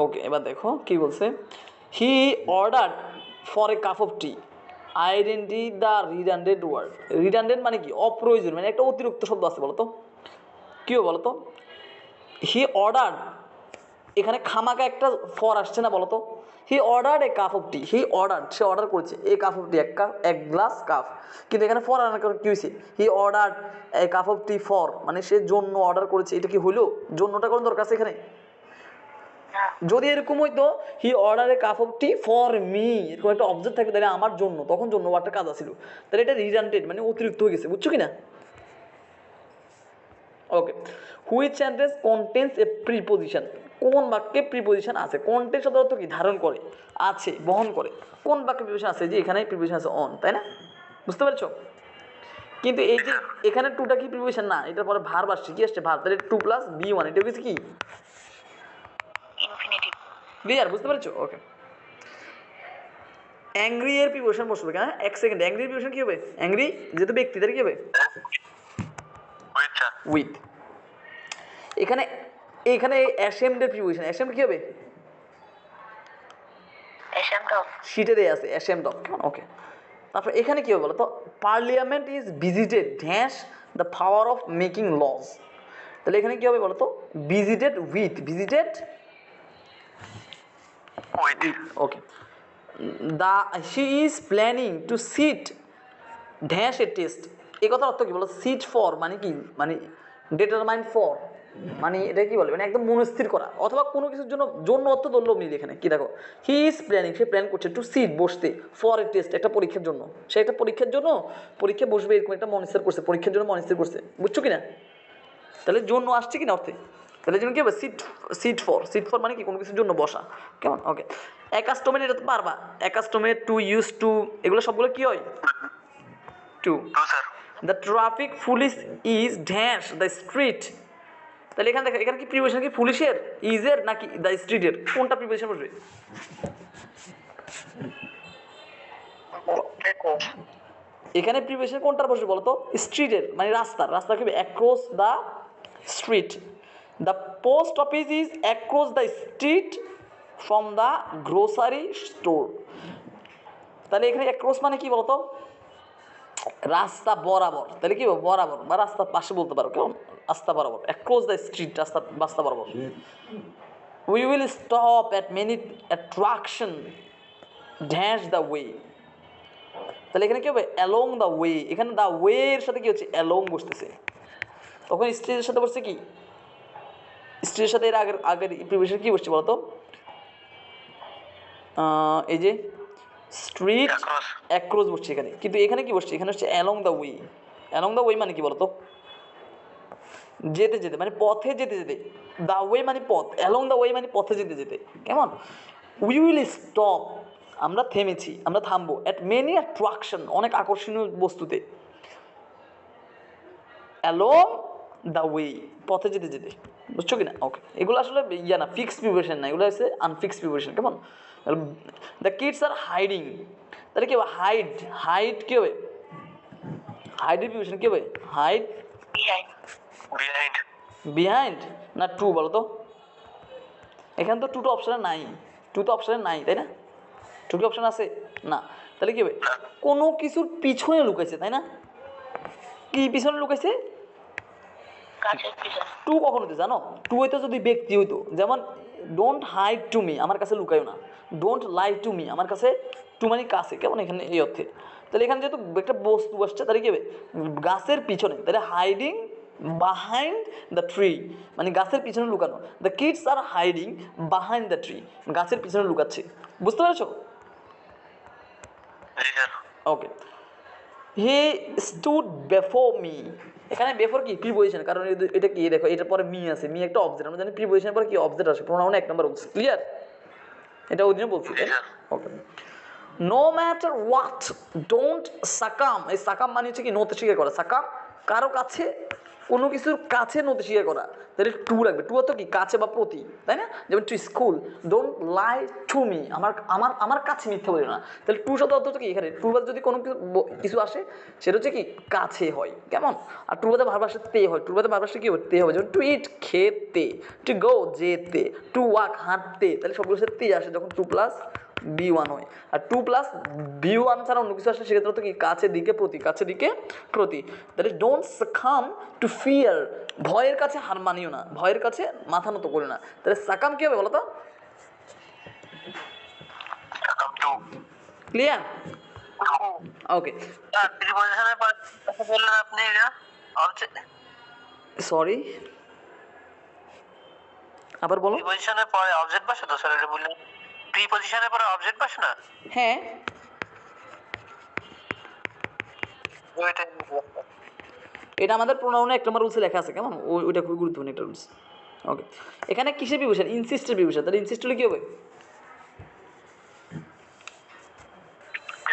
ওকে, এবার দেখো কি বলছে। He order for a cup of tea, identify the redundant word. Redundant মানে কি? অপ্রয়োজন, মানে একটা অতিরিক্ত শব্দ আছে বলতো, কী বলতো? হি অর্ডার, এখানে খামাকা একটা ফর আসছে না বলতো? হি order A cup of T, he order, say order করেছে এ কাপ অফ টি, এক গ্লাস কাপ, কিন্তু এখানে ফর আনার কারণে কী হয়েছে? হি order A cup of T for, মানে সে জন্য অর্ডার করেছে, এটা কি হইলো? জন্যটা কোনো দরকার আছে এখানে? যদি এরকম হইতো হি order A cup of T for me, এরকম একটা অবজেক্ট থাকবে তাহলে আমার জন্য, তখন জন্য ওয়ার্ডটা কাজ ছিল, তাহলে এটা রিডান্ডেন্ট মানে অতিরিক্ত হয়ে গেছে, বুঝছো কি না? Okay, which sentence contains a preposition, কোন বাক্যে প্রিপোজিশন আছে? কন্টেন্স শব্দের অর্থ কি? ধারণ করে, আছে, বহন করে। কোন বাক্যে প্রিপোজিশন আছে? যে এখানে প্রিপোজিশন আছে অন, তাই না? বুঝতে পারছো? কিন্তু এই যে এখানে টুটা কি প্রিপোজিশন না, এটার পরে ভার্ব আসছে, কি আসছে? ভার্ব, তাহলে টু প্লাস বি ওয়ান, এটা হচ্ছে কি? ইনফিনিটিভ। ক্লিয়ার? বুঝতে পারছো? ওকে, অ্যাংরি এর প্রিপোজিশন বসবে, হ্যাঁ? এক সেকেন্ড, অ্যাংরি এর প্রিপোজিশন কি হবে? অ্যাংরি যেহেতু ব্যক্তি, তাহলে কি হবে? উইথ। এখানে এখানে অ্যাশেমড এর প্রিপোজিশন, অ্যাশেমড কি হবে? শিটে দেয়া আছে অ্যাশেমড অফ, ওকে। তারপর এখানে কি হবে বলো তো? Parliament is visited dash the power of making laws, তাহলে এখানে কি হবে বলো তো? Visited with, visited okay. The she is planning to sit dash a test, এই কথার অর্থ কি বলো? সিট ফর মানে কি? মানে ডিটারমাইন্ড ফর, মানে এটা কি বলে? মানে একদম মনস্থির করা, অথবা কোনো কিছুর জন্য, জন্য অর্থ ধরলেও মিল এখানে। কি দেখো, he is planning, say plan করছে, টু সিট বসতে, ফর এ টেস্ট একটা পরীক্ষার জন্য, সে একটা পরীক্ষার জন্য পরীক্ষা বসবে, এরকম একটা মনস্থির করছে, পরীক্ষার জন্য মনস্থির করছে, বুঝছো কি না? তাহলে জন্য আসছে কি না অর্থে, তাহলে জন্য কি হবে? Sit, sit for, sit for মানে কি? কোনো কিছুর জন্য বসা, কেমন? ওকে, অ্যাকাস্টমেন্ট, এটা তো পারবা, অ্যাকাস্টমেন্ট, টু, ইউজ টু, এগুলো সবগুলো কি হয়? To. The traffic police is dash the street, তাহলে এখানে দেখো, এখানে কি প্রিপোজিশন কি পুলিশের, ইজের নাকি দ্য স্ট্রিটের? কোনটা প্রিপোজিশন বসবে? এখানে প্রিপোজিশন কোনটার বসবে বলো তো? স্ট্রিটের, মানে রাস্তার, রাস্তা কি? Across the street. The post office is across the street from the grocery store, তাহলে এখানে অ্যাক্রস মানে কি বলতো? রাস্তা বরাবর, তাহলে কি বরাবর বা রাস্তার পাশে বলতে পারো, কেমন? রাস্তা বরাবর, অ্যাক্রস দ্য স্ট্রিট, রাস্তা বরাবর। We will stop at many attraction dash the way, তাহলে এখানে কি হবে? অ্যালং দ্য ওয়ে, এখানে দ্য ওয়ে এর সাথে কি হচ্ছে? অ্যালং বসতেছে, তখন স্ট্রিটের সাথে বসছে কি? স্ট্রিটের সাথে এর আগের আগের প্রিভিয়াস কি বসছে বলতো? এই যে স্ট্রিট অ্যাক্রস বসছে এখানে, কিন্তু এখানে কি বসছে? এখানে হচ্ছে along the way. Along the way মানে কি বলতো? যেতে যেতে, মানে পথে যেতে যেতে, দ্য ওয়ে মানে পথ, অ্যালং দ্য ওয়ে মানে পথে যেতে যেতে, কেমন? উই উইল স্টপ, আমরা থেমেছি, আমরা থামবো, অ্যাট মেনি অ্যাট্রাকশন, অনেক আকর্ষণীয় বস্তুতে, অ্যালং দ্য ওয়ে, পথে যেতে যেতে, বুঝছো কি না? ওকে, এগুলো আসলে ইয়া না, ফিক্সড প্রিপারেশন না, এগুলো হচ্ছে আনফিক্সড প্রিপারেশন, কেমন? দ্য কিডস আর হাইডিং, তাহলে কি হবে? হাইড, হাইড কি হবে? হাইডের প্রিপারেশন কি হবে? হাইড, বিহাইন্ড, বিহাইন্ড না টু বলো তো? এখানে তো টু তো অপশানে নাই, টু তো অপশানে নাই, তাই না? টু কি অপশান আছে? না, তাহলে কি হবে? কোনো কিছুর পিছনে লুকাইছে, তাই না? কি পিছনে লুকাইছে? টু কখন হইতো জানো? টু হইতো যদি ব্যক্তি হইতো, যেমন ডোন্ট হাইড টু মি, আমার কাছে লুকাইও না, ডোন্ট লাই টু মি, আমার কাছে, টু মানে কাছে, কেমন? এখানে এই অর্থে, তাহলে এখানে যেহেতু একটা বস্তু আসছে, তাহলে কি হবে? গাছের পিছনে, তাহলে হাইডিং বাহাইন্ড দ্য ট্রি, মানে গাছের পিছনে লুকানো। The kids are hiding behind the tree, গাছের পিছনে লুকাচ্ছে, বুঝতে পেরেছো? Okay, he stood before me, এখানে বিফোর কি প্রিপোজিশন, কারণ এটা কি দেখো, এটার পরে মি আছে, মি একটা অবজেক্ট, আমরা জানি প্রিপোজিশনের পরে কি অবজেক্ট আসে, প্রোনাউন এক নম্বর বলছে, ক্লিয়ার? এটা ওই দিনে বলছি, okay. No matter what don't succumb, এই সাকাম মানে হচ্ছে কি? নোতে স্বীকার করা, সাকাম কারো কাছে কোনো কিছুর কাছে নতি স্বীকার করা, তাহলে টু লাগবে। টু অর্থ কি? কাছে বা প্রতি, তাই না? যেমন to school, don't lie to me, আমার আমার আমার কাছে মিথ্যা বলি না। তাহলে টু শব্দ অর্থ হচ্ছে কি? এখানে টু বাদে যদি কোনো কিছু আসে সেটা হচ্ছে কি? কাছে হয়, কেমন? আর টু বাদে ভার্ব আসে তে হয়, টু বাদে ভার্ব আসে কি হবে? তে হবে। যেমন টু ইট খেতে, টু গো যেতে, টু ওয়াক হাঁটতে, তাহলে সবগুলো সাথে তে আসে যখন টু প্লাস বি ওয়ান হয়। আর টু প্লাস বি ওয়ান ছাড়া অন্য কিছু আসে সেক্ষেত্রে তো কি? কাছের দিকে প্রতি, কাছের দিকে প্রতি। That is don't succumb two fear, ভয়ের কাছে হার মানিও না, ভয়ের কাছে মাথা নত করিও না। তাহলে সাকাম কি হবে বলো তো? ক্লিয়ার? ওকে, প্রিপজিশনের পর কথা বললেন আপনি, এটা অবজেক্ট। সরি, আবার বলো। প্রিপজিশনের পরে অবজেক্ট বসে তো স্যার, এটা বললেন প্রিপজিশনের পরে অবজেক্ট বসে না? হ্যাঁ, ওইটা এটা আমাদের প্রোনাউনে 1 নম্বর রুলসে লেখা আছে, কেমন? ওইটা খুবই গুরুত্বপূর্ণ একটা রুলস। ওকে, এখানে কিসের প্রিপজিশন? ইনসিস্টের প্রিপজিশন। তাহলে ইনসিস্ট হলে কী হবে?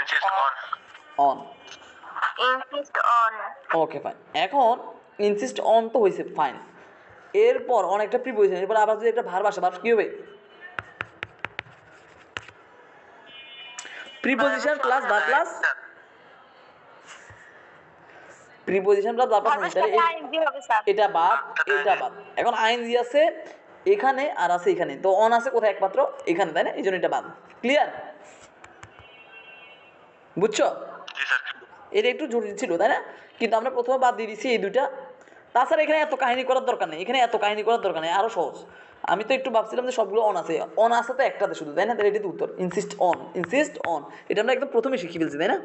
Insist on. On. Insist on. Okay fine. এখন ইনসিস্ট অন তো হয়েছে, ফাইন। এরপর অনেকটা প্রিপজিশন, এরপর আবার যদি একটা ভার্ব আসে, ভার্ব কী হবে? Preposition plus verb plus preposition plus verb plus, তাহলে এটা বাদ, এটা বাদ। এখন আইএনজি আছে এখানে আর আছে এখানে, তো অন আছে কোথায়? একমাত্র এখানে, তাই না? এই জন্য এটা বাদ। ক্লিয়ার? বুঝছো? এটা একটু জরুরি ছিল, তাই না? কিন্তু আমরা প্রথমে বাদ দিয়ে দিচ্ছি এই দুইটা। তাছাড়া এখানে এত কাহিনী করার দরকার নেই, এখানে এত কাহিনী করার দরকার নেই, আরও সহজ। আমি তো একটু ভাবছিলাম যে সবগুলো অন আছে, অন আছে তো একটাতে শুধু, তাই না? তাহলে এটি তো উত্তর, ইনসিস্ট অন, ইনসিস্ট অন। এটা আমরা একদম প্রথমে শিখে ফেলছি, তাই না?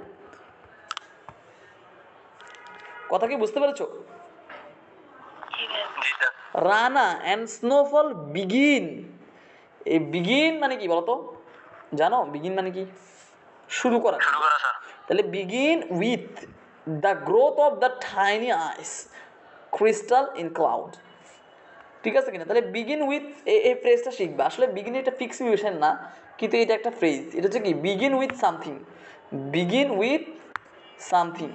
কথা কি বুঝতে পেরেছো? Rana and snowfall begin. এই বিগিন মানে কি বলতো? জানো বিগিন মানে কি? শুরু করা। তাহলে begin with the growth of the tiny ice crystal in cloud. ঠিক আছে কিনা? তাহলে বিগিন উইথ এই ফ্রেজটা শিখবে। আসলে বিগিন এটা ফিক্স ইকুয়েশন না, কিন্তু এটা একটা ফ্রেজ। এটা হচ্ছে কি? Begin with something, begin with something,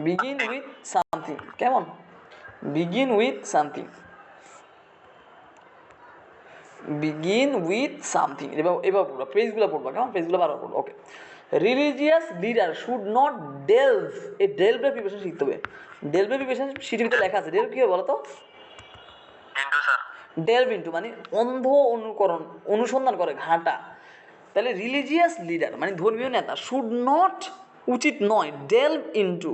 begin with something, কেমন? Begin with something, begin with something. এবার পড়বা, ফ্রেজগুলো পড়বা, কেমন? ফ্রেজগুলো বারবার পড়বা। Okay, religious leader should not delve, এই ডেলভের প্রিপারেশন শিখতে হবে। ডেলভের প্রিপারেশন সিটিভিতে লেখা আছে। ডেলভ কী হবে বলো তো? ডেলভ ইন্টু মানে অন্ধ অনুকরণ, অনুসন্ধান করে, ঘাঁটা। তাহলে রিলিজিয়াস লিডার মানে ধর্মীয় নেতা, শুড নট উচিত নয়, ডেলভ ইন্টু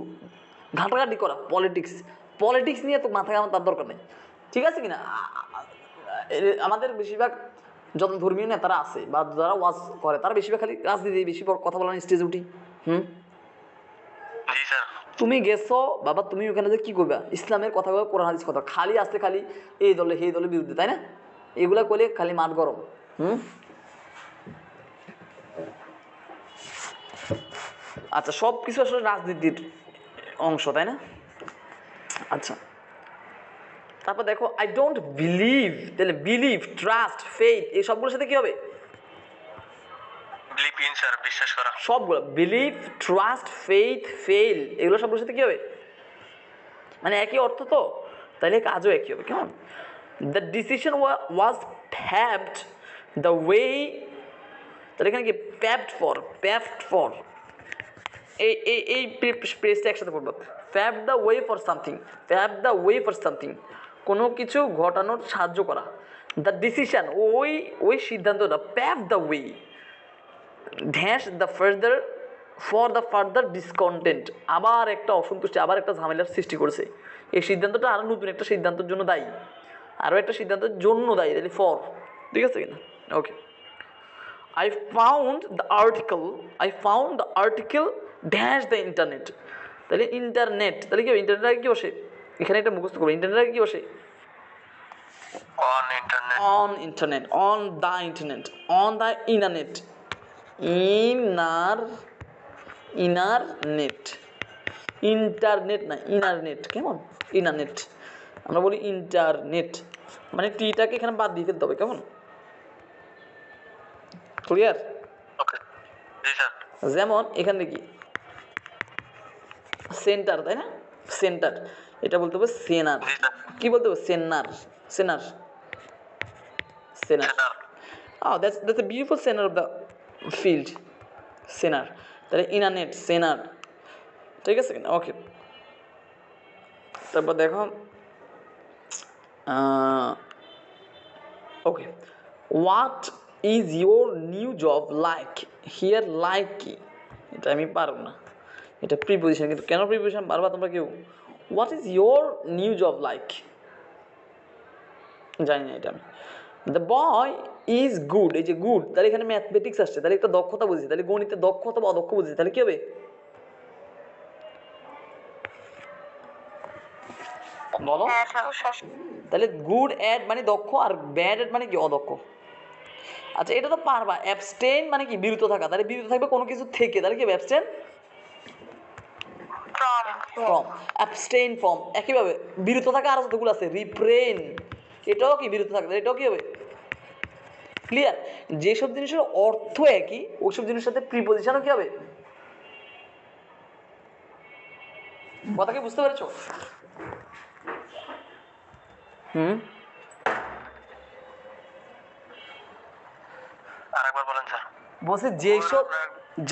ঘাঁটাঘাঁটি করা পলিটিক্স। পলিটিক্স নিয়ে তো মাথা ঘামার তার দরকার নেই, ঠিক আছে কিনা? আমাদের বেশিরভাগ যত ধর্মীয় নেতারা আছে বা যারা ওয়াজ করে তারা বেশিরভাগ খালি রাজনীতি বেশি কথা বলা স্টেজে উঠি। তুমি গেছো বাবা, তুমি ওখানে যে কী করবা? ইসলামের কথা বলবে, কোরআন হাদিস কথা, খালি আসতে খালি এই দলে সেই দলের বিরুদ্ধে, তাই না? এগুলা করলে খালি মাঠ গরম। আচ্ছা, সব কিছু আসলে রাজনীতির অংশ, তাই না? আচ্ছা, তারপর দেখো আই ডোন্ট বিলিভ, তাহলে বিলিভ, ট্রাস্ট, ফেইথ, এই সবগুলোর সাথে কী হবে? বিশ্বাস করা। সবগুলো বিলিভ, ট্রাস্ট, ফেইথ, ফেইল, এগুলো সবগুলোর সাথে কী হবে? মানে একই অর্থ তো, তাহলে কাজও একই হবে, কেমন? The decision was paved the way, তাহলে এখানে কি? প্যাভড ফর, প্যাভড ফর, এই এই এই প্রেসটা একসাথে পড়বো। Pave the way for something, pave the way for something, কোনো কিছু ঘটানোর সাহায্য করা। দ্য ডিসিশন, ওই সিদ্ধান্তটা, pave the way, dash the further, for the further discontent, আবার একটা অসন্তুষ্টি, আবার একটা ঝামেলার সৃষ্টি করেছে। এই সিদ্ধান্তটা আরও নতুন একটা সিদ্ধান্তের জন্য দায়ী, আরও একটা সিদ্ধান্তের জন্য দায়ী, তাহলে ফর, ঠিক আছে কিনা? ওকে, I found the article dash the internet, তাহলে ইন্টারনেট, তাহলে কি হবে? ইন্টারনেট আগে কি বসে? এখানে একটা মুখস্থ করবো, ইন্টারনেট আগে কি বসে? On internet, on internet, on the internet, on the internet, inner net, internet না ইনারনেট, কেমন? ইনারনেট, আমরা বলি ইন্টারনেট, মানে টিটাকে এখানে বাদ দিয়ে ফেলতে হবে, কেমন? ক্লিয়ার? ওকে, জি স্যার। যেমন এখানে কি? সেন্টার, তাই না? সেন্টার, এটা বলতে হবে সেনার। জি স্যার। কি বলতে হবে? সেনার, সেনার, সেনার। সেনার। দ্যাটস এ বিউটিফুল সেনার অফ দ্য ফিল্ড, সেনার। তাহলে ইনারনেট, সেনার, ঠিক আছে কিনা? ওকে, তারপর দেখো okay, what is your new job like? Here like কি? এটা আমি পারবো না, এটা প্রিপোজিশন। কিন্তু কেন প্রিপোজিশন পারবা তোমরা কেউ? What is your new job like? জানি না এটা আমি। দ্য বয় ইজ গুড, এই যে গুড, তাহলে এখানে ম্যাথমেটিক্স আসছে, তাহলে একটা দক্ষতা বুঝেছি, তাহলে গণিতে দক্ষতা বা অদক্ষ বুঝেছি, তাহলে কি হবে? বলো। তাহলে গুড অ্যাড মানে দক্ষ, আর ব্যাড অ্যাড মানে কি? অদক্ষ। আচ্ছা, এটা তো পারবা। অ্যাবস্টেইন মানে কি? বিরত থাকা, তাহলে বিরত থাকবে কোনো কিছু থেকে, তাহলে কি অ্যাবস্টেইন ফ্রম, অ্যাবস্টেইন ফ্রম। একইভাবে বিরত থাকা আরো যতগুলো আছে, রিফ্রেন, এটাও কি বিরত থাকা, এটাও কি হবে? ক্লিয়ার? যেসব জিনিসের অর্থ একই ওইসব জিনিসের সাথে প্রিপোজিশনও কি হবে? কথা কি বুঝতে পেরেছো? আরেকবার বলেন স্যার। বলছে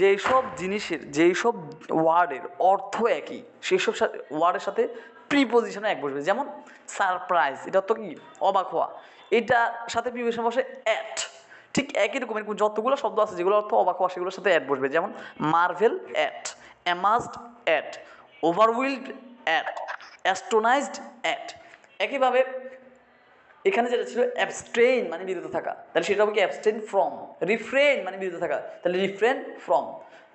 যেসব জিনিসের, যেসব ওয়ার্ডের অর্থ একই সেসব ওয়ার্ডের সাথে প্রিপোজিশন এক বসবে। যেমন সারপ্রাইজ, এটা তো কি? অবাক হওয়া, এটার সাথে প্রিপোজিশন বসে অ্যাট। ঠিক একই রকম এরকম যতগুলো শব্দ আছে যেগুলো অর্থ অবাক হওয়া, সেগুলোর সাথে অ্যাট বসবে। যেমন marvel at, amazed at, overwhelmed at, astonished at. একইভাবে এখানে যেটা ছিল অ্যাবস্ট্রেইন মানে বিরত থাকা, তাহলে সেটা হবে কি? Abstain from. রিফ্রেন মানে বিরত থাকা, তাহলে রিফ্রেন ফ্রম।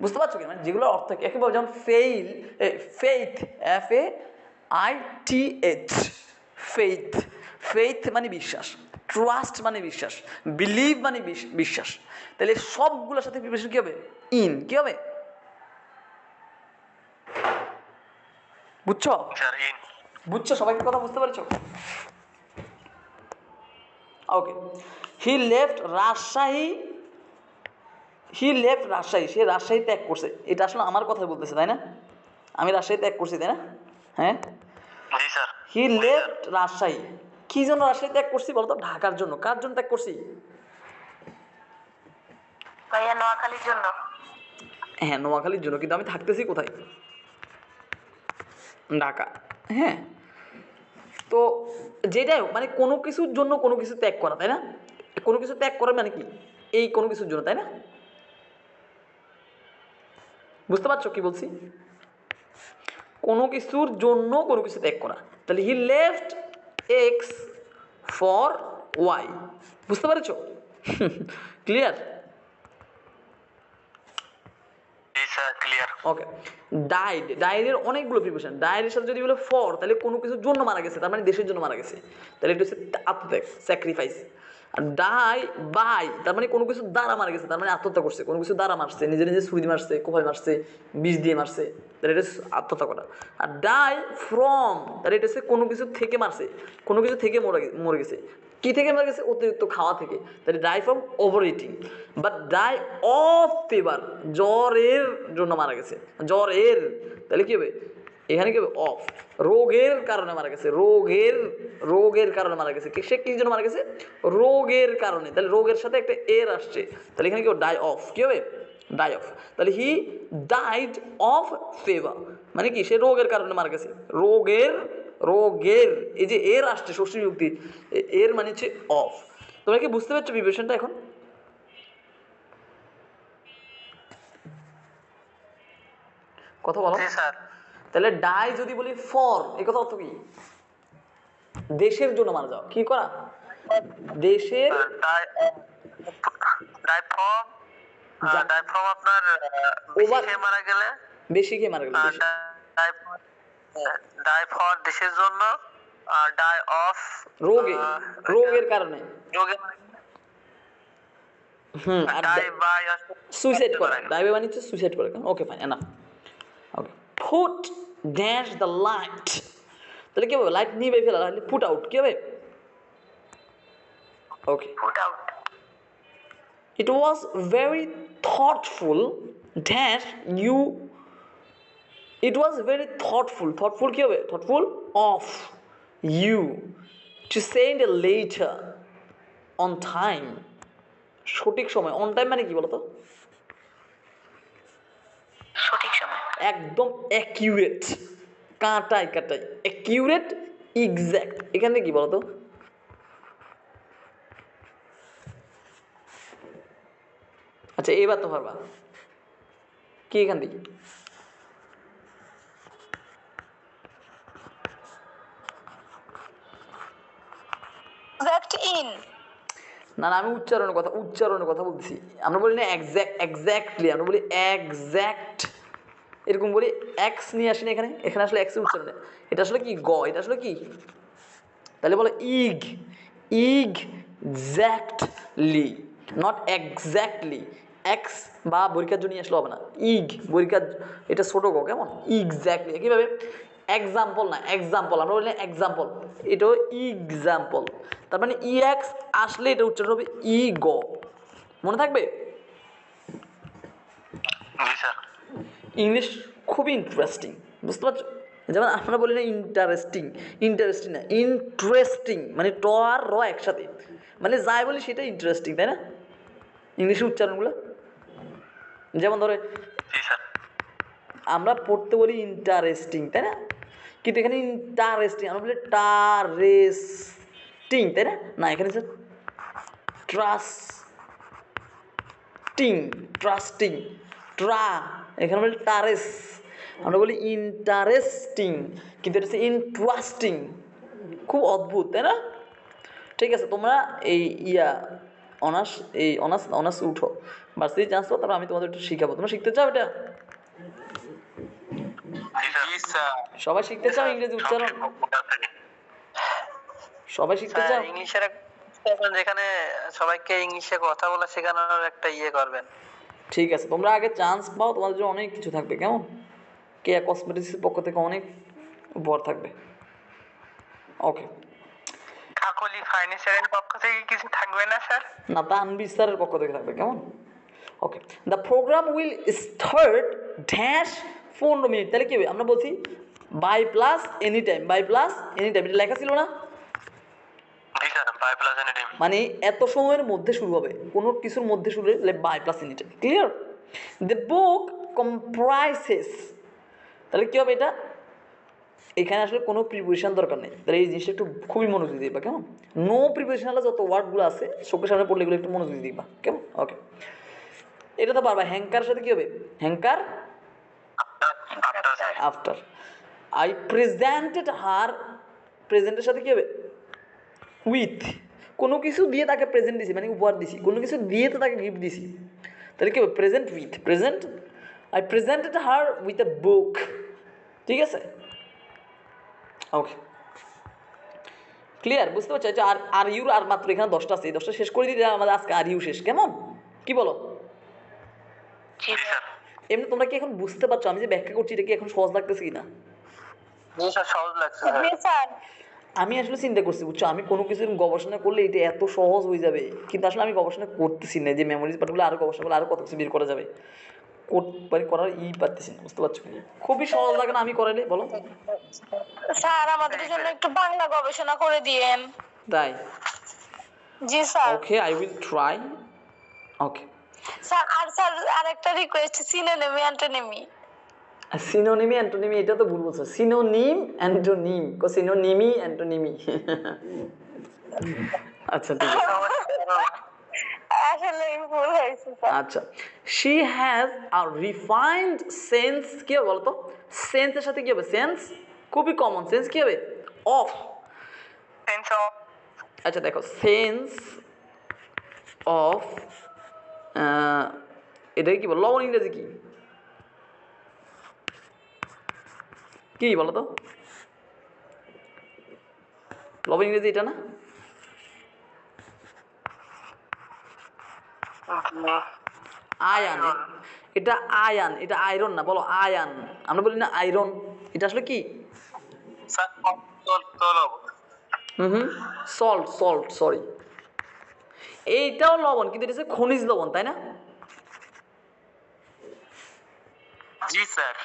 বুঝতে পারছো কি? মানে যেগুলো অর্থ একইভাবে, যেমন fail, faith, FAITH, faith, faith মানে বিশ্বাস, ট্রাস্ট মানে বিশ্বাস, বিলিভ মানে বিশ্বাস। তাহলে সবগুলোর সাথে প্রিপারেশন কী হবে? ইন। কী হবে? বুঝছো? Sir in. বুঝছো? সবাইকে কথা বুঝতে পারছো? ওকে, হি লেফট রাজশাহী, সে রাজশাহী ত্যাগ করছে। এটা আসলে আমার কথা বলতেছে, তাই না? আমি রাজশাহী ত্যাগ করছি, তাই না? হ্যাঁ, জি স্যার। He left Rajshahi. কি জন্য রাজশাহী ত্যাগ করছি বলতো? ঢাকার জন্য। কার জন্য ত্যাগ করছি? ভাইয়া নোয়াখালীর জন্য। হ্যাঁ, নোয়াখালীর জন্য, কিন্তু আমি থাকতেছি কোথায়? ঢাকা। হ্যাঁ, তো যেটাই হোক, মানে কোনো কিছুর জন্য কোনো কিছু ত্যাগ করা, তাই না? কোনো কিছু ত্যাগ করা মানে কি? এই কোনো কিছুর জন্য, তাই না? বুঝতে পারছো কি বলছি? কোনো কিছুর জন্য কোনো কিছু ত্যাগ করা। তাহলে he left X for Y. বুঝতে পারছো? ক্লিয়ার? জি স্যার ক্লিয়ার। ওকে, ডাইড, ডাইডের অনেকগুলো প্রিপারেশন। ডাইডের সাথে যদি বলে ফর, তাহলে কোনো কিছুর জন্য মারা গেছে, তার মানে দেশের জন্য মারা গেছে, তাহলে এটা হচ্ছে আত্মত্যাগ, স্যাক্রিফাইস। আর ডাই বাই, তার মানে কোনো কিছু দ্বারা মারা গেছে, তার মানে আত্মহত্যা করছে, কোনো কিছু দ্বারা মারছে, নিজে নিজে ছুরি মারছে, কোপায় মারছে, বিষ দিয়ে মারছে, তাহলে এটা হচ্ছে আত্মহত্যা করা। আর ডাই ফ্রম, তাহলে এটা হচ্ছে কোনো কিছু থেকে মারছে, কোনো কিছু থেকে মরে গেছে। কি থেকে মারা গেছে? অতিরিক্ত খাওয়া থেকে, তাহলে die from over eating. But die of fever, জ্বরের জন্য মারা গেছে, জ্বরের, তাহলে কি হবে? এখানে কি হবে? অফ। রোগের কারণে মারা গেছে, রোগের কারণে মারা গেছে। সে কি জন্য মারা গেছে? রোগের কারণে, তাহলে রোগের সাথে একটা এর আসছে, তাহলে এখানে কি হবে? Die of. কি হবে? Die of. তাহলে হি ডাইড অফ ফিভার, মানে কি? সে রোগের কারণে মারা গেছে। রোগের এই যে এর আসছে ষষ্ঠী বিভক্তি, এর মানে হচ্ছে অফ। তোমরা কি বুঝতে পারছো প্রিপারেশনটা এখন? কথা বলো। জি স্যার। তাহলে ডাই যদি বলি ফর, এই কথা অর্থ কি? দেশের জন্য মারা যাও। কি করা? দেশের, ডাই ফ্রম, ডাই ফ্রম আপনার বেশি খেয়ে মারা গেলে, বেশি খেয়ে মারা গেলে, বেশি। ডাই ফর দেশের জন্য, আর ডাই অফ রোগের কারণে। রোগে আর ডাই বাই সুইসাইড করা, ডাই বাই মানে হচ্ছে সুইসাইড করে। Okay fine, enough. Okay, foot dash the light, তাহলে কি হবে? লাইট নিয়ে ফেলা, তাহলে ফুট আউট। কি হবে? Okay, put out. it was very thoughtful dash you it was very thoughtful. Thoughtful কী হবে? Thoughtful of you to send a letter on time. সঠিক সময়। অন টাইম মানে কি বলতো? সঠিক সময়। একদম অ্যাকিউরেট, কাঁটায় কাঁটায়, অ্যাকিউরেট, এক্স্যাক্ট। এখানে কি বলতো? আচ্ছা এবার তো পারবা কি এখান থেকে? Exact in. না না, আমি উচ্চারণের কথা বলছি। আমরা বলি না এক্স্যাক্টলি, আমরা বলি এক্স্যাক্ট, এরকম বলি। এক্স নিয়ে আসি না এখানে, এখানে আসলে এক্সের উচ্চারণে এটা আসলে কি গ, এটা আসলে কি? তাহলে বলো এক্স্যাক্টলি, নট এক্স্যাক্টলি। এক্স বা বরিকার জন্য আসলে হবে না, বরিকার, এটা ছোট গ, কেমন? এক্স্যাক্টলি। কীভাবে? এক্সাম্পল না, এক্সাম্পল, আমরা বলি না এক্সাম্পল, এটাও এক্সাম্পল। তার মানে এক্স আসলে এটা উচ্চারণ হবে গ। মনে থাকবে? জি স্যার। ইংলিশ খুবই ইন্টারেস্টিং, বুঝতে পারছো? যেমন আমরা বলি না ইন্টারেস্টিং না, ইন্টারেস্টিং মানে ট আর র একসাথে, মানে যাই বলি সেটা ইন্টারেস্টিং, তাই না? ইংলিশের উচ্চারণগুলো যেমন ধরে জি স্যার। আমরা পড়তে বলি ইন্টারেস্টিং, তাই না? কিন্তু এখানে ইন্টারেস্টিং আমরা বলি টারেস্টিং, তাই না? না, এখানে স্যার ট্রাস্টিং, এখানে বলি টারেস, আমরা বলি ইন্টারেস্টিং, কিন্তু এটা হচ্ছে ইন্টারেস্টিং। খুব অদ্ভুত, তাই না? ঠিক আছে, তোমরা এই অনার্স উঠো, ভার্সিটি চান্স পাও, তারপর আমি তোমাদের একটু শিখাবো। তোমরা শিখতে চাও এটা? জি স্যার। সবাই শিখতে চাও ইংরেজি উচ্চারণ? সবাই শিখতে চাও? ইংলিশের যেখানে সবাইকে ইংলিশে কথা বলা শেখানোর একটা করবেন। ঠিক আছে, তোমরা আগে চান্স পাও, তোমাদের জন্য অনেক কিছু থাকবে, কেমন? কেয়া কসমেটিক্সের পক্ষ থেকে অনেক উপহার থাকবে। ওকে। কাকলি ফার্নিচারের পক্ষ থেকে কিছু থাকবে না স্যার? না, তানভীর স্যারের পক্ষ থেকে থাকবে, কেমন? Okay. The programme will start dash 15 minute. তাহলে কি হবে? আমরা বলছি বাই প্লাস এনি টাইম, এটা লেখা ছিল না? জি sir, by plus any time. মানে এত সময়ের মধ্যে শুরু হবে, কোনো কিছুর মধ্যে শুরু হলে by plus any time. Clear? The book comprises, তাহলে কী হবে এটা? এখানে আসলে কোনো প্রিপারেশন দরকার নেই, তাহলে এই জিনিসটা একটু খুবই মনোযোগ দিবা, কেমন? নো প্রিপারেশনাল যত ওয়ার্ডগুলো আছে চোখের সামনে পড়লে এগুলো একটু মনোযোগ দিবা, কেমন? ওকে। এটা তো পারবা। হ্যাঙ্কারের সাথে কী হবে? Hanker after. আই প্রেজেন্টেড হার, প্রেজেন্টের সাথে কী হবে? উইথ। কোনো কিছু দিয়ে তাকে প্রেজেন্ট দিছি, মানে উপহার দিছি, কোনো কিছু দিয়ে তো তাকে গিফট দিছি, তাহলে কী হবে? Present with, present. I presented her with a book. ঠিক আছে? Okay, clear? বুঝতে পারছো? আচ্ছা, আর ইউর আর মাত্র এখানে 10টা আছে, এই 10টা শেষ করে দিলে আমাদের আজকে আর ইউ শেষ, কেমন? কি বলো? জি স্যার। এমনি তোমরা কি এখন বুঝতে পারছো আমি যে ব্যাখ্যা করছি এটা কি এখন সহজ লাগতেছে কিনা? জি স্যার, সহজ লাগছে স্যার। আমি আসলে চিন্তা করছি, বুঝছো, আমি কোনো কিছুর গবেষণা করলে এটা এত সহজ হয়ে যাবে, কিন্তু আসলে আমি গবেষণা করতেছি না যে মেমোরিজ পার্টগুলো আরও গবেষণা করলে আরও কত কিছু বের করা যাবে, করার পারতেছি না, বুঝতে পারছো? খুবই সহজ লাগে না আমি করাইলে, বলো? স্যার আমাদের জন্য একটু বাংলা গবেষণা করে দিয়েন। তাই? জি sir. Okay, I will try. Okay sir, আরেকটা রিকোয়েস্ট, সিনোনিমি অ্যান্টোনিমি। অ্যান্টোনিমি এটা তো ভুল বলছো। সিনোনিমি অ্যান্টোনিমি। আচ্ছা ঠিক আছে। আসলে ভুল হয়েছে স্যার। আচ্ছা, she has a refined sense. কি হবে বলতো? সেন্সের সাথে কি হবে? সেন্স খুবই কমন। সেন্স কি হবে? অফ। আচ্ছা দেখো, সেন্স অফ, এটাকে কি বল? লবণ ইংরেজি কি? কি বলো তো? লবণ ইংরেজি এটা না? আয়ান। এটা আয়ান, এটা আয়রন না, বলো আয়ান। আমরা বলি না আয়রন, এটা আসলে কি? Salt, sorry. এইটাও লবণ, কিন্তু এটা হচ্ছে খনিজ লবণ, তাই না? জি স্যার।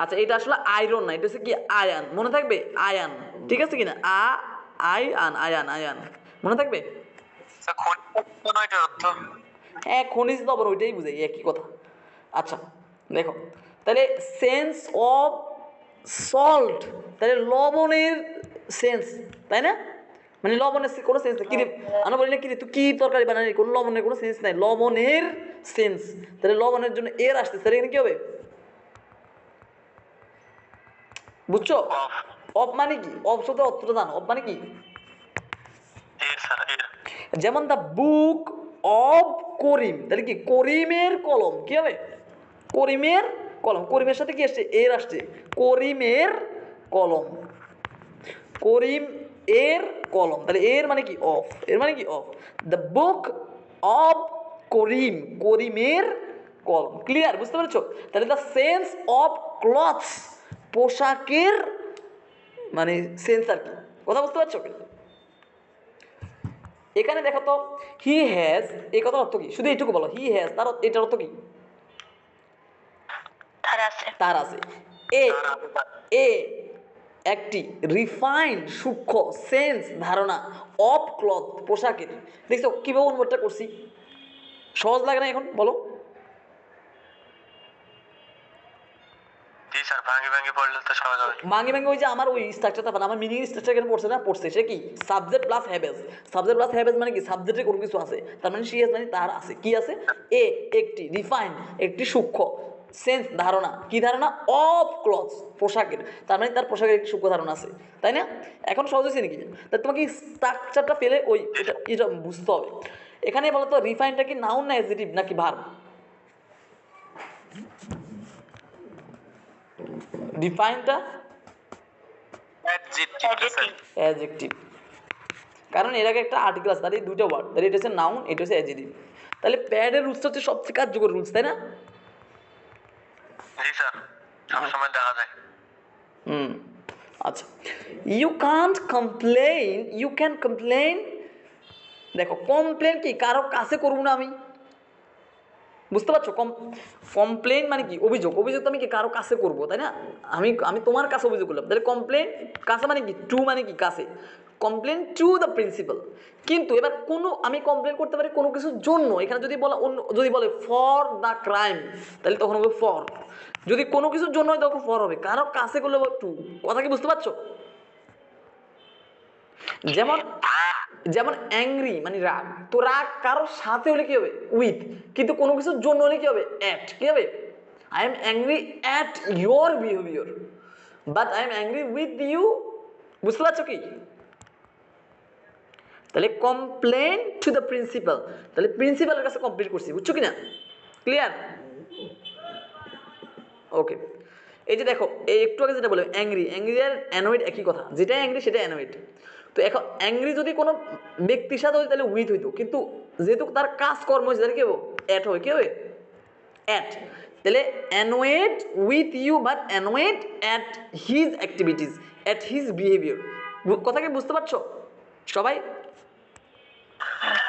আচ্ছা এটা আসলে আয়রন না, এটা হচ্ছে কি আয়ান, মনে থাকবে আয়ান, ঠিক আছে কিনা, আয়ান আয়ান আয়ান, মনে থাকবে। স্যার খনিজ নয় এটার অর্থ। হ্যাঁ খনিজ লবণ ওইটাই বুঝাই, একই কথা। আচ্ছা দেখো তাহলে সেন্স অফ সল্ট, তাহলে লবণের সেন্স, তাই না, মানে লবণের কোনো সেন্স নেই কিরে, আমরা বলি না কিরে তুই কী তরকারি বানালি, কোনো লবণের কোনো সেন্স নাই, লবণের সেন্স, তাহলে লবণের জন্য এর আসতে তাহলে এখানে কী হবে, বুঝছো, অফ মানে কি, অফ শব্দের অর্থটা জানো, অফ মানে কি, এর স্যার এর। যেমন দ্য বুক অফ করিম, তাহলে কি করিমের কলম, কি হবে করিমের কলম, করিমের সাথে কি আসছে এর আসছে, করিমের কলম, করিম এর কলম, তাহলে এর মানে কি অফ, এর মানে কি অফ, দ্য বুক অফ করিম, করিমের কলম, ক্লিয়ার, বুঝতে পেরেছো, তাহলে দ্য সেন্স অফ ক্লথস, পোশাকের মানে সেন্স আর কি, কথা বুঝতে পারছো, এখানে দেখো তো হি হ্যাজ, এই কথার অর্থ কি, শুধু এইটুকু বলো, হি হ্যাজ তার এটার অর্থ কি, তার আছে। তার আছে, এ এ একটি রিফাইন্ড সূক্ষ্ম সেন্স ধারণা অফ ক্লথ পোশাকের, দেখছো কীভাবে অনুবাদটা করছি, সহজ লাগে না এখন বলো, জি স্যার ভাঙি ভাঙি পড়লে তো সহজ হবে। ভাঙে ভাঙে ওই যে আমার ওই স্ট্রাকচারটা পান, আমার মিনিং স্ট্রাকচার এখানে পড়ছে না, পড়ছে সে কি সাবজেক্ট প্লাস হ্যাভেজ, সাবজেক্ট প্লাস হ্যাভেজ মানে কি সাবজেক্টে কোনো কিছু আছে, তার মানে সি মানে তার আছে, কি আছে, এ একটি রিফাইন্ড একটি সূক্ষ্ম সেন্স ধারণা, কি ধারণা, অফ ক্লথস পোশাকের, তার মানে তার পোশাকের একটি সূক্ষ্ম ধারণা আছে, তাই না, এখন সহজ হয়েছে নাকি, তাই তোমাকে স্ট্রাকচারটা পেলে ওই এটা এটা বুঝতে হবে। এখানে বলো তো রিফাইনটা কি নাউন না অ্যাডজেক্টিভ নাকি ভার্ব, রিফাইনটা অ্যাডজেক্টিভ, কারণ এর আগে একটা আর্টিকেল আছে, তাহলে এই দুটো ওয়ার্ড, তাহলে এটা হচ্ছে নাউন, এটা হচ্ছে অ্যাডজেক্টিভ, তাহলে প্যাডের রুলসটা হচ্ছে সবচেয়ে কার্যকর রুলস, তাই না, জি স্যার সবসময় দেখা যায়। হুম আচ্ছা, you can't complain, you can complain, দেখো কমপ্লেন কি কারো কাছে করবো না আমি, বুঝতে পারছো, কমপ্লেন মানে কি অভিযোগ, অভিযোগ তো আমি কি কারো কাছে করবো, তাই না, আমি আমি তোমার কাছে অভিযোগ করলাম, তাহলে কমপ্লেন কাছে মানে কি টু মানে কি কাছে, কমপ্লেন টু দ্য প্রিন্সিপাল, কিন্তু এবার কোনো আমি কমপ্লেন করতে পারি কোনো কিছুর জন্য, এখানে যদি বলা অন্য যদি বলে ফর দ্য ক্রাইম তাহলে তখন হবে ফর, যদি কোনো কিছুর জন্য হয় তখন ফর হবে, কারো কাছে করলে টু, কথা কি বুঝতে পারছো, যেমন যেমন অ্যাংরি মানে রাগ, তো রাগ কারোর সাথে হলে কি হবে উইথ, কিন্তু কোনো কিছুর জন্য হলে কি হবে অ্যাট, কি হবে I am angry at your behaviour, but I am angry with you, বুঝতে পারছো কি, তাহলে কমপ্লেন টু দ্য প্রিন্সিপাল, তাহলে প্রিন্সিপালের কাছে কমপ্লেন করছি, বুঝছো কি না, ক্লিয়ার, ওকে, এই যে দেখো এই একটু আগে যেটা বললাম অ্যাংরি, অ্যাংরি আর অ্যানয়েড একই কথা, যেটা অ্যাংরি সেটা অ্যানয়েড, তো এখন অ্যাংরি যদি কোনো ব্যক্তির সাথে হতো তাহলে উইথ হইতো, কিন্তু যেহেতু তার কাজকর্ম হয়েছে তাহলে কী হবে অ্যাট হবে, কী হবে অ্যাট, তাহলে annoyed with you but annoyed at his activities at his behaviour, কথা কি বুঝতে পারছো সবাই,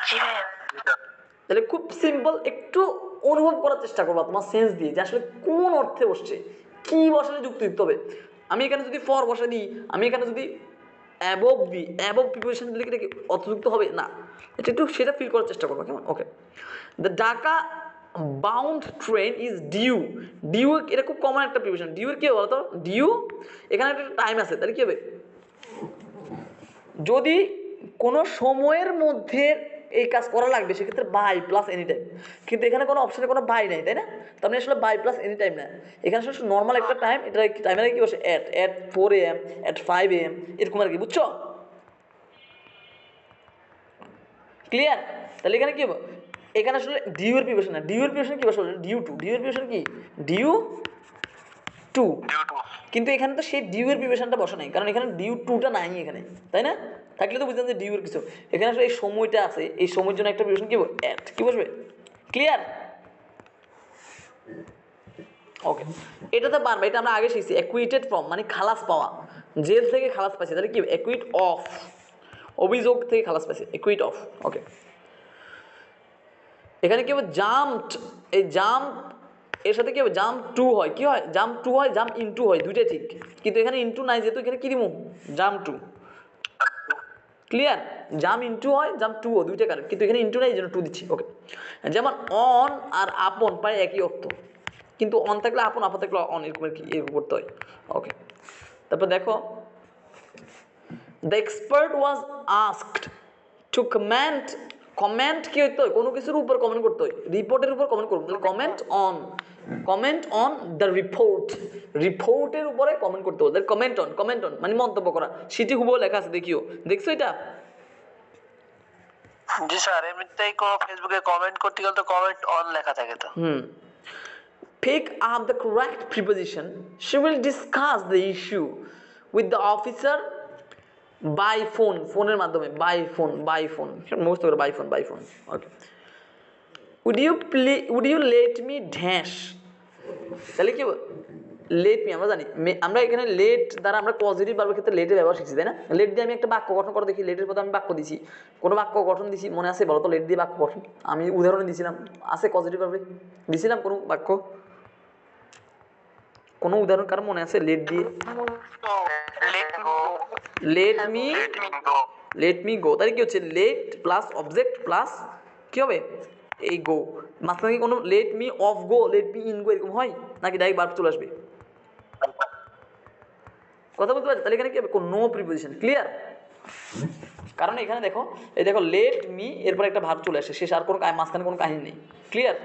জি ভাইয়া। তাহলে খুব সিম্পল, একটু অনুভব করার চেষ্টা করবা তোমার সেন্স দিয়ে যে আসলে কোন অর্থে বসছে, কি বসালে যুক্তি দিতে হবে, আমি এখানে যদি ফর বসা দিই, আমি এখানে যদি অ্যাবভ দিই, অ্যাবভ প্রিপারেশন দিলে কি অর্থযুক্ত হবে না, এটা একটু সেটা ফিল করার চেষ্টা করবো, কেমন, okay, the Dhaka bound train is due, due এটা খুব কমন একটা প্রিপারেশন, ডিউ এর কি হবে বলতো, ডিউ এখানে একটা টাইম আছে, তাহলে কি হবে যদি কোনো সময়ের মধ্যে এই কাজ করা লাগবে সেক্ষেত্রে বাই প্লাস এনি টাইম, কিন্তু এখানে কোনো অপশনে কোনো বাই নাই, তাই না, তার মানে আসলে বাই প্লাস এনি টাইম না, এখানে আসলে নর্মাল একটা টাইম, এটা টাইমের কি বসে অ্যাট 4 AM অ্যাট 5 AM এরকম আর কি, বুঝছো, ক্লিয়ার, তাহলে এখানে কি হবে, এখানে আসলে ডিউ এর প্রিপারেশন না, ডিউ এর প্রিপারেশন কি বসে ডিউ টু, ডিউ এর প্রিপারেশন কি ডিউ টু, কিন্তু এখানে তো সেই ডিউ এর প্রিপারেশনটা বসে নাই, কারণ এখানে ডিউ টুটা নাই এখানে, তাই না, থাকলে তো বুঝতাম যে ডিউ এর কিছু, এখানে আসলে এই সময়টা আছে, এই সময়ের জন্য একটা প্রিপারেশন কি অ্যাট কি বসবে, ক্লিয়ার, ওকে, এটাতে পারবে, এটা আমরা আগে শিখছি, অ্যাকুইটেড ফ্রম মানে খালাস পাওয়া, জেল থেকে খালাস পাইছে, তাহলে কি অ্যাকুইট অফ, অভিযোগ থেকে খালাস পাইছে, অ্যাকুইট অফ, ওকে, এখানে কি হবে জাম্পড, এই জাম্প এর সাথে কি হবে জাম্প টু হয়, কি হয় জাম্প টু হয়, জাম্প ইনটু হয়, দুইটাই ঠিক, কিন্তু এখানে ইনটু নাই যেহেতু এখানে কি দিব jump to. Clear? Jump into হয়, জাম্প টু হয়, দুইটা কারেক্ট, কিন্তু এখানে ইনটু নাই এই জন্য টু দিচ্ছি। ওকে, যেমন অন আর আপন প্রায় একই অর্থ, কিন্তু অন থাকলে আপন, আপন থাকলে অন, এরকম কি এরকম করতে হয়। ওকে, তারপর দেখো the expert was asked two comment, comment কি হইতে হয় কোনো কিছুর উপর কমেন্ট করতে হয়, রিপোর্টের উপর কমেন্ট করবো, তাহলে কমেন্ট অন দ্য রিপোর্ট, রিপোর্টের উপরে কমেন্ট করতে হবে, কমেন্ট অন মানে মন্তব্য করা, সেটি হুবহু লেখা আছে, দেখিও, দেখছো এটা? জি স্যার, এমনিতেই কোনো ফেসবুকে কমেন্ট করতে গেলে তো কমেন্ট অন লেখা থাকে তো। Pick up the correct preposition. She will discuss the issue with the officer by phone. ফোনের মাধ্যমে by phone. মুখস্থ করে by phone. Okay. Would you let me dash? তাহলে কি লেট মি আমরা জানি, আমরা এখানে লেট দ্বারা আমরা পজিটিভ ভার্বের ক্ষেত্রে লেটের ব্যবহার শিখছি, তাই না? লেট দিয়ে আমি একটা বাক্য গঠন করে দেখি, লেটের পথে আমি বাক্য দিছি, কোনো বাক্য গঠন দিছি মনে আছে বলো তো? লেট দিয়ে বাক্য গঠন আমি উদাহরণে দিছিলাম, আছে পজিটিভ ভার্বে দিছিলাম কোনো বাক্য, কোনো উদাহরণ কারণ মনে আছে লেট দিয়ে? লেট মি গো, তাহলে কি হচ্ছে লেট প্লাস অবজেক্ট প্লাস কি হবে এই গো, মাঝখানে কি কোনো let me off go, let me in go এরকম হয় নাকি ডাইরেক্ট ভার্ব চলে আসবে? কথা বলতে পারছি? তাহলে এখানে কি হবে নো প্রিপোজিশন। ক্লিয়ার? কারণ এখানে দেখো এই দেখো লেট মি এরপর একটা ভার্ব চলে আসে, শেষ আর কোনো মাঝখানে কোনো কাহিনী নেই। Clear?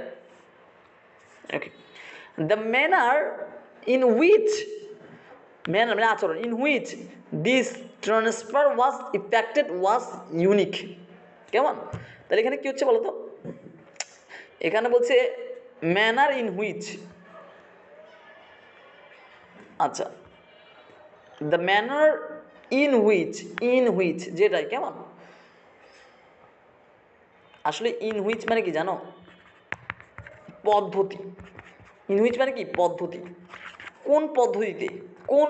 Okay, the manner in which, manner মানে আচরণ, in which this transfer was affected was unique. কেমন? তাহলে এখানে কি হচ্ছে বলো তো? এখানে বলছে ম্যানার ইন হুইচ, আচ্ছা দ্য ম্যানার ইন হুইচ যেটাই, কেমন? আসলে ইন হুইচ মানে কি জানো? পদ্ধতি। ইন হুইচ মানে কি পদ্ধতি, কোন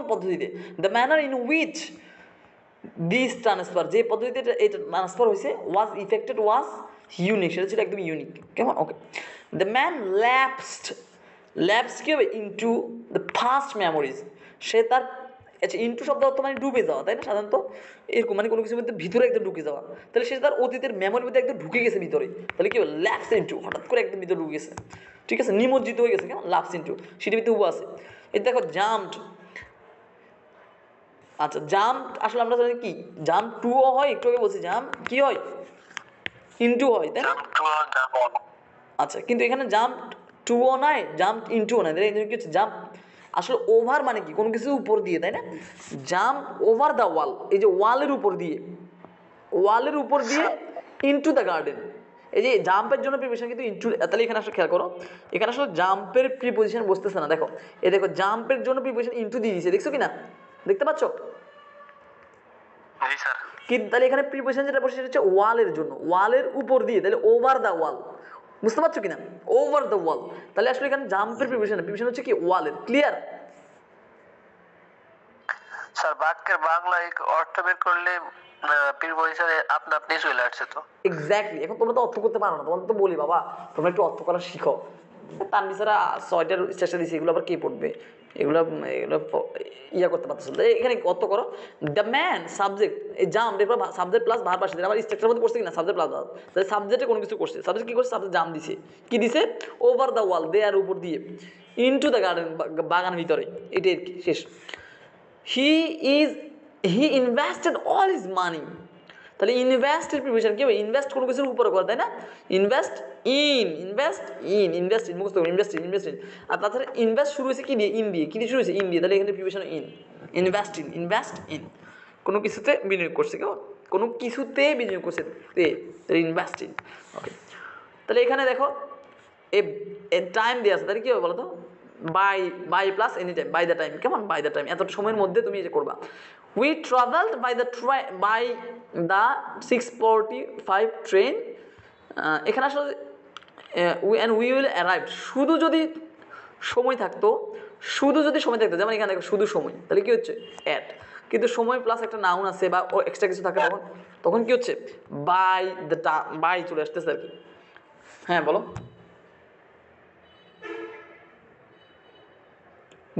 পদ্ধতিতে the manner in which this transfer, যে পদ্ধতিতে এটা ট্রান্সফার হয়েছে, ওয়াজ ইফেক্টেড ওয়াজ ইউনিক, সেটা ছিল একদম ইউনিক। কেমন? ওকে, দ্য ম্যান ল্যাপস কি হবে ইনটু দ্য ফার্স্ট মেমোরিজ, সে তার, আচ্ছা ইনটু শব্দ অর্থ মানে ডুবে যাওয়া, তাই না? সাধারণত এরকম মানে কোনো কিছুর মধ্যে ভিতরে একদম ঢুকে যাওয়া, তাহলে সে তার অতীতের মেমোরির মধ্যে একদম ঢুকে গেছে ভিতরে, তাহলে কি হবে ল্যাপস ইনটু, হঠাৎ করে একদম ভিতরে ঢুকে গেছে, ঠিক আছে, নিমজ্জিত হয়ে গেছে। কেমন? ল্যাপস ইনটু, সেটির ভিতরে হুবহু আছে। এই দেখো জাম্পড, আচ্ছা জাম্প আসলে আমরা জানি কি জাম্প টুও হয়, একটু আগে বলছি জাম্প কি হয় ইনটু হয়, তাই না? আচ্ছা, কিন্তু এখানে জাম্প টুও নাই, জাম্প ইনটুও নাই, তাহলে এই কি হচ্ছে জাম্প আসলে ওভার মানে কি কোনো কিছুর উপর দিয়ে, তাই না? জাম্প ওভার দ্য ওয়াল, এই যে ওয়ালের উপর দিয়ে ইনটু দ্য গার্ডেন, এই যে জাম্পের জন্য প্রিপোজিশন কিন্তু ইনটু, তাহলে এখানে আসলে খেয়াল করো এখানে আসলে জাম্পের প্রিপোজিশন বসতেছে না, দেখো এই দেখো জাম্পের জন্য প্রিপোজিশন ইনটু দিয়ে দিয়েছে, দেখছো কি না? দেখতে পাচ্ছ কি? তাহলে এখানে প্রিপোজিশন যেটা বসে সেটা হচ্ছে ওয়ালের জন্য, ওয়ালের উপর দিয়ে, তাহলে ওভার দ্য ওয়াল, বুঝতে পারছো কিনা? ওভার দ্য ওয়াল, তাহলে আসলে এখানে জাম্পের প্রিপোজিশন হচ্ছে কি ওয়ালের। ক্লিয়ার? স্যার বাক্যের বাংলায় অর্থ বের করলে প্রিপজিশনে আপনা আপনি চলে আসছে তো। এক্স্যাক্টলি, এখন তোমরা তো অর্থ করতে পারো না, তোমাদের তো বলি বাবা তোমরা একটু অর্থ করা শিখো, তার নিচেরা 6টার চেষ্টা দিয়েছি, এগুলো আবার কে পড়বে, এগুলো ইয়া করতে পারতেছো, এখানে অর্থ করো। দ্য ম্যান সাবজেক্ট, এই জাম্প এরপর সাবজেক্ট প্লাস ভার্ব আসছে, আমার স্ট্রাকচারের মধ্যে পড়ছে কিনা সাবজেক্ট প্লাস ভার্ব, তাহলে সাবজেক্টে কোনো কিছু করছে, সাবজেক্ট কি করছে? সাবজেক্ট জাম দিছে, কি দিছে? ওভার দ্য ওয়াল, দেয়ার উপর দিয়ে, ইনটু দ্য গার্ডেন বাগানের ভিতরে, এটাই আর কি, শেষ। হি ইনভেস্টেড অল হিজ মানি, তাহলে ইনভেস্টের প্রিপোজিশন কি হবে? ইনভেস্ট কোনো কিছুর উপরে করে, তাই না? ইনভেস্ট ইন মুখস্থ করো, ইনভেস্ট ইন। আর তাছাড়া ইনভেস্ট শুরু হয়েছে কি দিয়ে? ইন দিয়ে। কি দিয়ে শুরু হয়েছে? ইন দিয়ে, তাহলে এখানে প্রিপোজিশন ইনভেস্ট ইন, কোনো কিছুতে বিনিয়োগ করছে, কেমন? কোনো কিছুতে বিনিয়োগ করছে, ইনভেস্ট ইন। তাহলে এখানে দেখো এ টাইম দেওয়া আছে, তাহলে কী হবে বলো তো? By plus any time, by the time, কেমন? বাই দ্য টাইম, এতটা সময়ের মধ্যে তুমি এটা করবা। We travelled by the 6:45 train, এখানে আসলে উই উইল অ্যারাইভ, শুধু যদি সময় থাকতো, যেমন এখানে দেখো শুধু সময়, তাহলে কি হচ্ছে অ্যাট, কিন্তু সময় প্লাস একটা নাউন আছে বা এক্সট্রা কিছু থাকে, তখন কি হচ্ছে বাই চলে আসতেছে আর কি। হ্যাঁ বলো।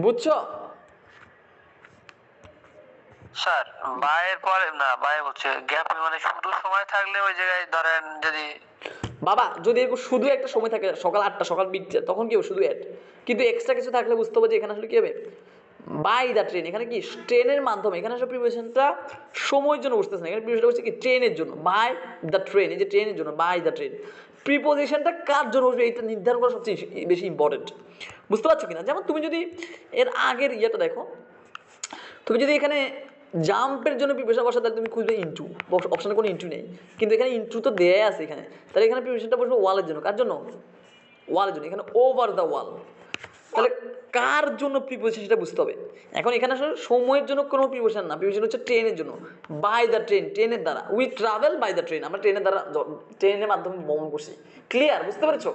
বুঝছো? স্যার বায়ের পরে না, বায়ে বলছে গ্যাপ মানে শুধু সময় থাকলে ওই জায়গায় ধরেন যদি বাবা যদি এরকম শুধু একটা সময় থাকে সকাল 8টা সকাল 2টা তখন কি হবে শুধু অ্যাড, কিন্তু এক্সট্রা কিছু থাকলে বুঝতে হবে যে এখানে আসলে কি হবে বাই দ্য ট্রেন, এখানে কি ট্রেনের মাধ্যমে, এখানে আসলে প্রিপারেশনটা সময়ের জন্য বুঝতেছে না, এখানে প্রিপারেশনটা হচ্ছে কি ট্রেনের জন্য, বাই দ্য ট্রেন, এই যে ট্রেনের জন্য বাই দ্য ট্রেন। প্রিপোজিশনটা কার জন্য বসবে এইটা নির্ধারণ করা সবচেয়ে বেশি ইম্পর্টেন্ট, বুঝতে পারছো কিনা? যেমন তুমি যদি এর আগের ইয়েটা দেখো, তুমি যদি এখানে জাম্পের জন্য প্রিপারেশন বসে তাহলে তুমি খুঁজবে ইনটু, অপশানে কোনো ইনটু নেই, কিন্তু এখানে ইনটু তো দেয়া আছে এখানে, তাহলে এখানে প্রিপারেশনটা বসবে ওয়ালের জন্য, কার জন্য? ওয়ালের জন্য, এখানে ওভার দ্য ওয়াল, তাহলে কার জন্য প্রিপোজিশন সেটা বুঝতে হবে। এখন এখানে আসলে সময়ের জন্য কোনো প্রিপোজিশন না, প্রিপোজিশন হচ্ছে ট্রেনের জন্য, বাই দ্য ট্রেন, ট্রেনের দ্বারা, we travel by the train, আমরা ট্রেনের দ্বারা ট্রেনের মাধ্যমে ভ্রমণ করছি। ক্লিয়ার, বুঝতে পেরেছো?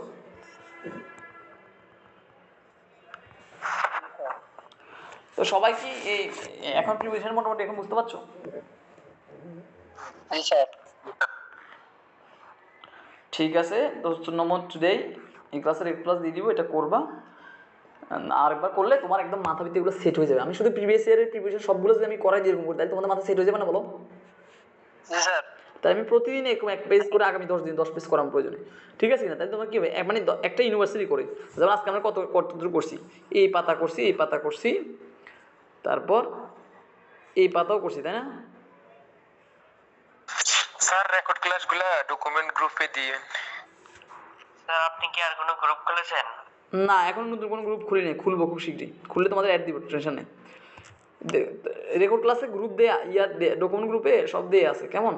তো সবাই কি এই এখন প্রিপোজিশন মোটামুটি এখন বুঝতে পারছো? জি স্যার। ঠিক আছে, তো নম্বর টুডে এই ক্লাসের এক ক্লাস দিয়ে দিব, এটা করবা, আর একবার করলে তোমার একদম মাথা ভিতরে এগুলো সেট হয়ে যাবে। আমি শুধু প্রিভিয়াস ইয়ারের প্রিপারেশন সবগুলো যদি আমি করাই যেরকম করি তাহলে তোমাদের মাথা সেট হয়ে যাবে না বলো? জি স্যার। তাই আমি প্রতিদিন এরকম এক পেজ করে আগামী 10 দিন 10 পেজ করার প্রয়োজনে, ঠিক আছে কিনা? তাহলে তোমার কী হবে মানে একটা ইউনিভার্সিটি করে, যেমন আজকে আমরা কতদূর করছি, এই পাতা করছি, এই পাতা করছি, তারপর এই পাতাও করছি, তাই না? স্যার রেকর্ড ক্লাসগুলো ডকুমেন্ট গ্রুপে দিয়ে। স্যার আপনি কি আর কোনো গ্রুপ খুলেছেন? না এখন নতুন কোনো গ্রুপ খুলি নেই, খুলবো খুব শীঘ্রই, খুললে তোমাদের অ্যাড দিব, টেনশন নেই। রেকর্ড ক্লাসে গ্রুপ দেয়া ইয়ার ডকুমেন্ট গ্রুপে সব দিয়ে আছে, কেমন?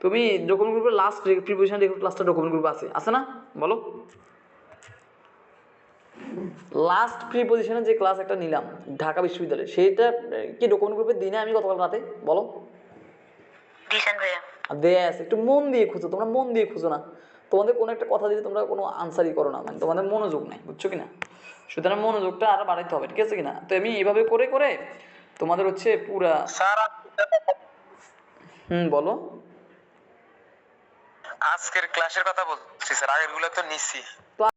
তুমি ডকুমেন্ট গ্রুপের লাস্ট প্রিপারেশন রেকর্ড ক্লাসটা ডকুমেন্ট গ্রুপে আছে না বলো? লাস্ট প্রিপোজিশনে যে ক্লাস একটা নিলাম ঢাকা বিশ্ববিদ্যালয়ে, সেইটা কি ডকুমেন্ট গ্রুপে দিনে আমি গতকাল রাতে বলো? দিছেন ভাইয়া। আর দেয়া আছে, একটু মন দিয়ে খুঁজো, তোমরা মন দিয়ে খুঁজো না, তোমাদের কোনো একটা কথা দিলে তোমরা কোনো আনসারই করো না, মানে তোমাদের মনোযোগ নেই, বুঝছো কিনা? সুতরাং মনোযোগটা আরো বাড়াইতে হবে, ঠিক আছে কিনা? তো আমি এভাবে করে করে তোমাদের হচ্ছে পুরা স্যার বলো। আজকের ক্লাসের কথা বলছি স্যার, আগেরগুলো তো নিছি।